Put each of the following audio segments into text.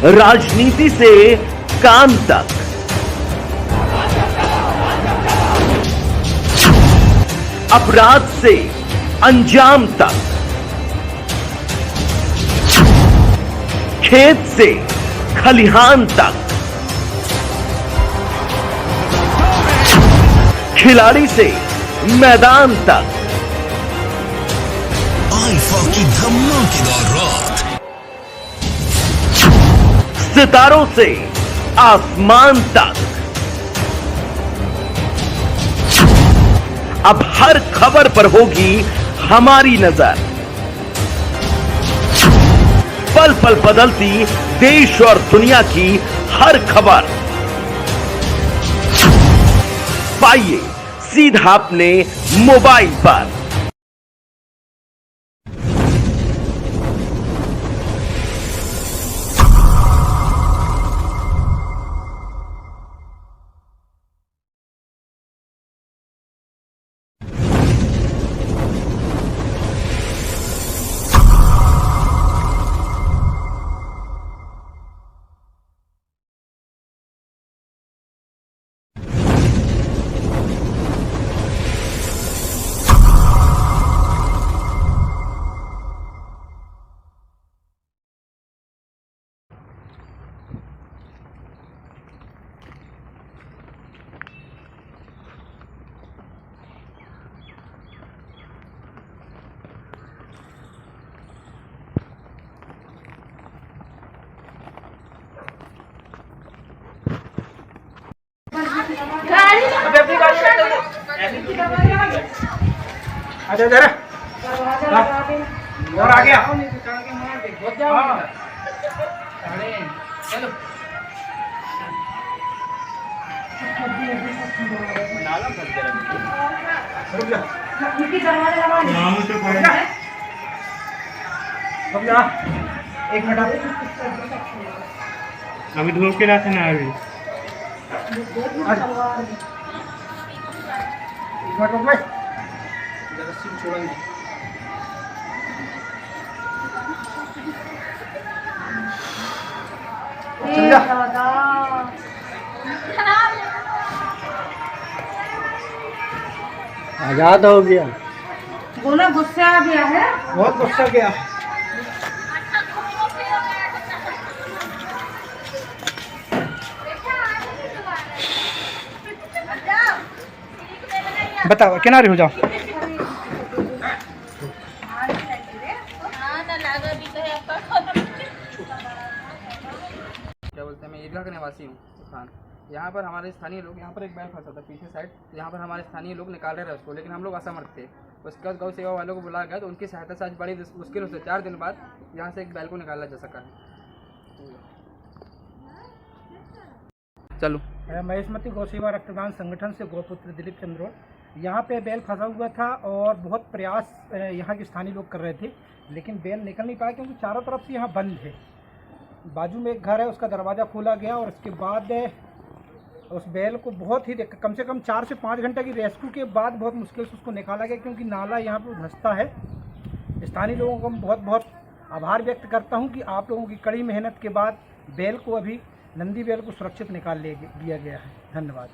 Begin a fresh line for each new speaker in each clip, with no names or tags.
राजनीति से काम तक, अपराध से अंजाम तक, खेत से खलिहान तक, खिलाड़ी से मैदान तक,
आईफा की धमाकेदार रात,
सितारों से आसमान तक, अब हर खबर पर होगी हमारी नजर। पल पल बदलती देश और दुनिया की हर खबर पाइए सीधा अपने मोबाइल पर।
अच्छा जरा और आ गया चलो एक मिनट
अभी धूप के रात ना अभी
छोड़ेंगे
आजाद हो गया,
बोला गुस्सा आ गया है,
बहुत गुस्सा गया। बताओ किनारे हो जाओ।
क्या बोलते हैं, मैं ईदगाह का निवासी हूँ खान। यहाँ पर हमारे स्थानीय लोग, यहाँ पर एक बैल फंसा था पीछे साइड, यहाँ पर हमारे स्थानीय लोग निकाल रहे थे उसको, लेकिन हम लोग असमर्थ थे। उसके बाद गौ सेवा वालों को बुलाया गया तो उनकी सहायता से आज बड़ी मुश्किलों से 4 दिन बाद यहाँ से एक बैल को निकाला जा सका है। चलो,
महेशमती गौ सेवा रक्तदान संगठन से गौपुत्र दिलीप चंद्रोल। यहाँ पे बैल फंसा हुआ था और बहुत प्रयास यहाँ के स्थानीय लोग कर रहे थे, लेकिन बैल निकल नहीं पाया क्योंकि चारों तरफ से यहाँ बंद है। बाजू में एक घर है, उसका दरवाज़ा खोला गया और उसके बाद उस बैल को बहुत ही कम से कम 4 से 5 घंटे की रेस्क्यू के बाद बहुत मुश्किल से उसको निकाला गया, क्योंकि नाला यहाँ पर धंसता है। स्थानीय लोगों को मैं बहुत बहुत आभार व्यक्त करता हूँ कि आप लोगों की कड़ी मेहनत के बाद बैल को अभी नंदी बैल को सुरक्षित निकाल लिया गया है। धन्यवाद।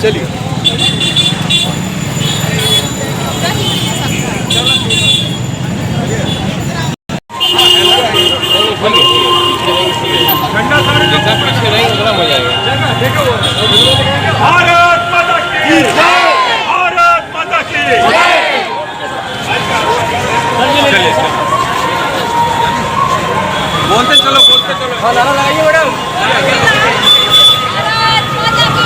भारत माता की जय, भारत माता की जय।
बोलते चलो नारा लगाइए मैडम।
भारत माता की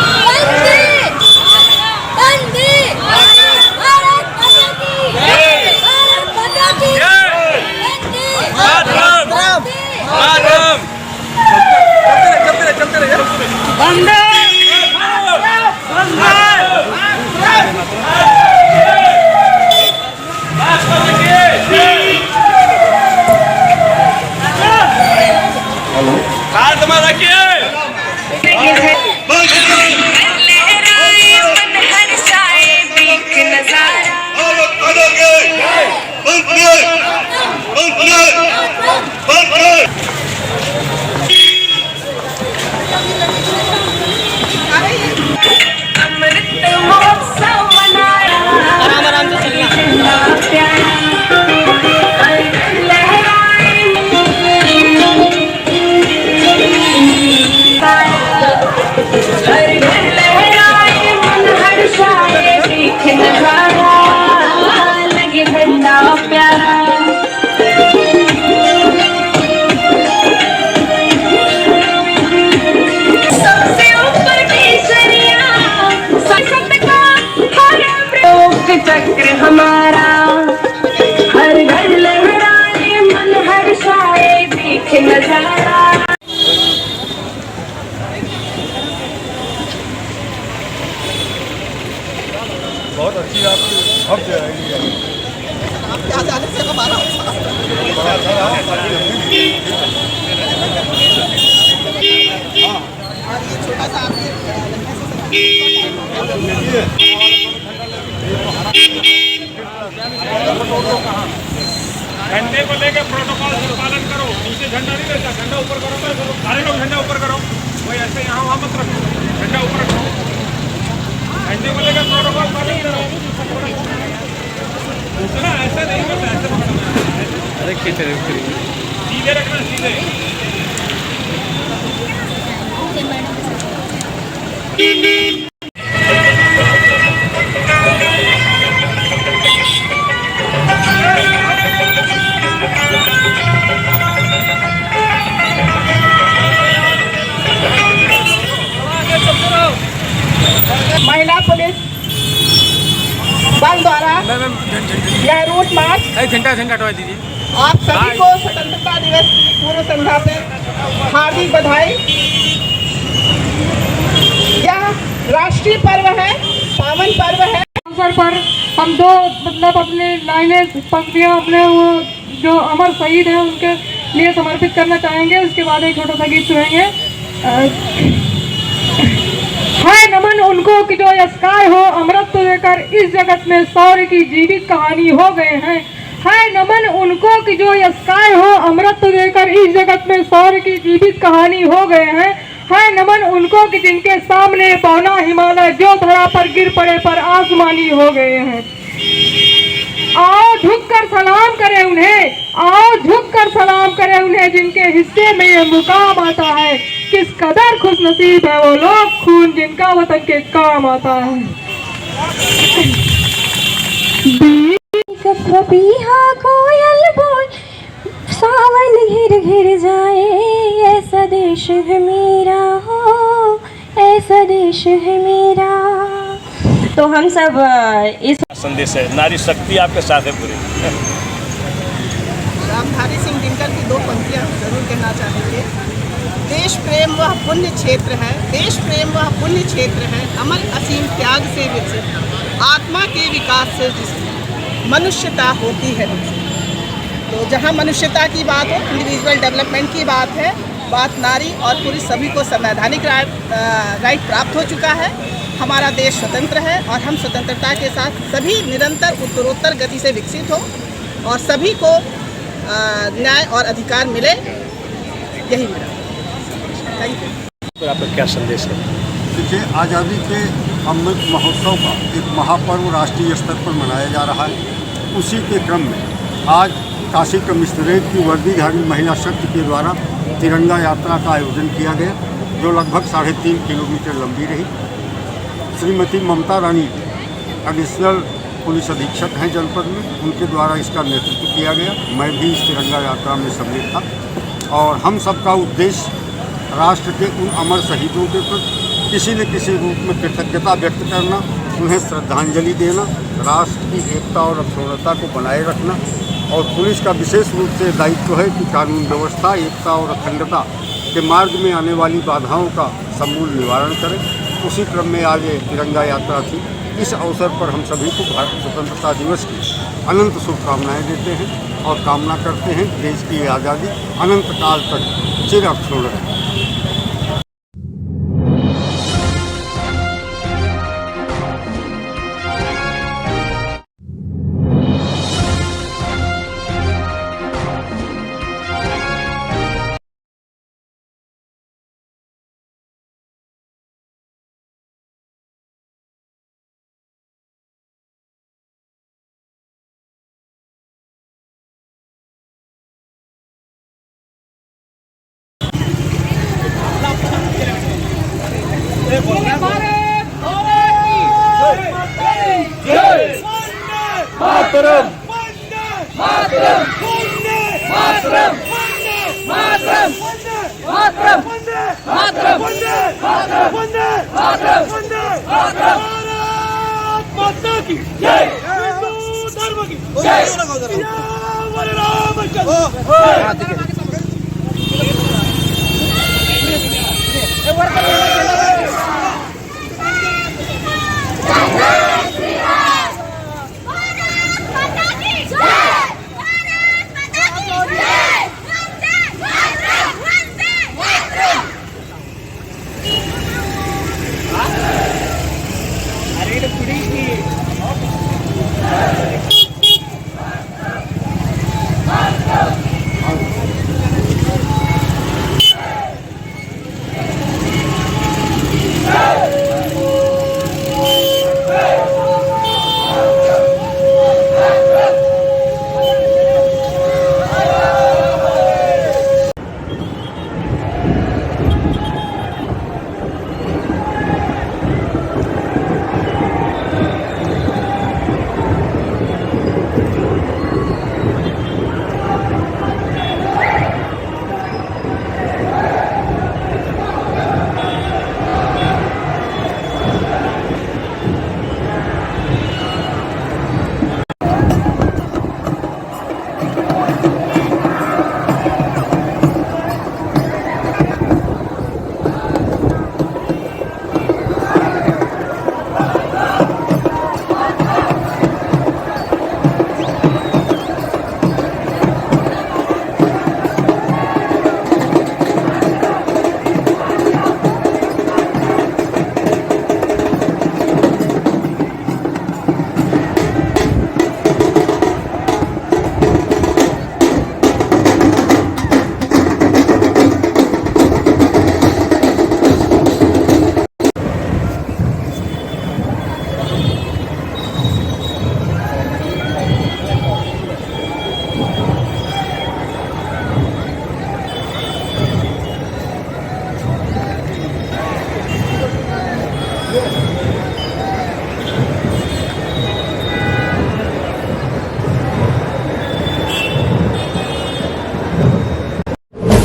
चक्र हमारा हर घर लहराए मन हर्षाए देख नजारा।
बहुत अच्छी आपकी भव्य है
झंडे को लेके प्रोटोकॉल से पालन करो। नीचे झंडा नहीं रहता, झंडा ऊपर करो। सारे लोग झंडा ऊपर करो। कोई ऐसे यहाँ वहाँ मत रखो, झंडा ऊपर रखो। झंडे को लेकर प्रोटोकॉल पालन करो। दूसरा ऐसा नहीं करता, ऐसे पकड़ना। अरे सीधे रखना, सीधे।
महिला पुलिस बल द्वारा यह रूट मार्च
झंडा हटवा दीजिए।
आप सभी को स्वतंत्रता दिवस की पूर्व संध्या पे हार्दिक बधाई। यह राष्ट्रीय पर्व है, पावन पर्व है।
अवसर पर हम दो अपनी लाइनें पंक्तियां अपने वो जो अमर शहीद हैं उनके लिए समर्पित करना चाहेंगे। उसके बाद एक छोटा सा गीत सुनेंगे। है नमन उनको कि जो यस्काय हो अमृत देकर इस जगत में शौर्य की जीवित कहानी हो गए हैं। है नमन उनको कि जो यस्काय हो अमृत देकर इस जगत में शौर्य की जीवित कहानी हो गए हैं। है नमन उनको कि जिनके सामने पौना हिमालय जो धरा पर गिर पड़े पर आसमानी हो गए हैं। आओ झुककर सलाम करें उन्हें, आओ झुककर सलाम करें उन्हें जिनके हिस्से में ये मुकाम आता है। किस कदर खुशनसीब है वो लोग खून जिनका वतन के काम आता है।
पपीहा कोयल बोल सावन घिर घिर जाए ऐसा देश है मेरा हो, ऐसा देश है मेरा। तो हम सब इस
संदेश है, नारी शक्ति आपके साथ है पूरी।
रामधारी सिंह दिनकर की दो पंक्तियां जरूर कहना चाहेंगे। देश प्रेम वह पुण्य क्षेत्र है, देश प्रेम वह पुण्य क्षेत्र है, अमर असीम त्याग से विकसित आत्मा के विकास से जिसकी मनुष्यता होती है। तो जहाँ मनुष्यता की बात हो, इंडिविजुअल डेवलपमेंट की बात है, बात नारी और पुरुष सभी को संवैधानिक राइट प्राप्त हो चुका है। हमारा देश स्वतंत्र है और हम स्वतंत्रता के साथ सभी निरंतर उत्तरोत्तर गति से विकसित हो और सभी को न्याय और अधिकार मिले, यही मेरा। Thank you.
आपका क्या संदेश है?
देखिए, आज़ादी के अमृत महोत्सव का एक महापर्व राष्ट्रीय स्तर पर मनाया जा रहा है। उसी के क्रम में आज काशी कमिश्नरेट की वर्दीधारी महिला शक्ति के द्वारा तिरंगा यात्रा का आयोजन किया गया, जो लगभग 3.5 किलोमीटर लंबी रही। श्रीमती ममता रानी एडिशनल पुलिस अधीक्षक हैं जनपद में, उनके द्वारा इसका नेतृत्व किया गया। मैं भी इस तिरंगा यात्रा में सम्मिलित था और हम सबका उद्देश्य राष्ट्र के उन अमर शहीदों के प्रति किसी न किसी रूप में कृतज्ञता व्यक्त करना, उन्हें श्रद्धांजलि देना, राष्ट्र की एकता और अखंडता को बनाए रखना। और पुलिस का विशेष रूप से दायित्व है कि कानून व्यवस्था, एकता और अखंडता के मार्ग में आने वाली बाधाओं का समूल निवारण करें। उसी क्रम में आज ये तिरंगा यात्रा थी। इस अवसर पर हम सभी को भारत स्वतंत्रता दिवस की अनंत शुभकामनाएं देते हैं और कामना करते हैं देश की आज़ादी अनंत काल तक चिर अक्षुण्ण रहे।
मातरम
मातरम मातरम मातरम मातरम मातरम मातरम माता की जय, हिंदू धर्म की जय,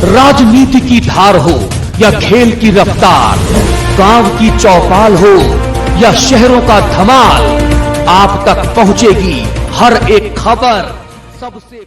राजनीति की धार हो या खेल की रफ्तार, गांव की चौपाल हो या शहरों का धमाल, आप तक पहुंचेगी हर एक खबर सबसे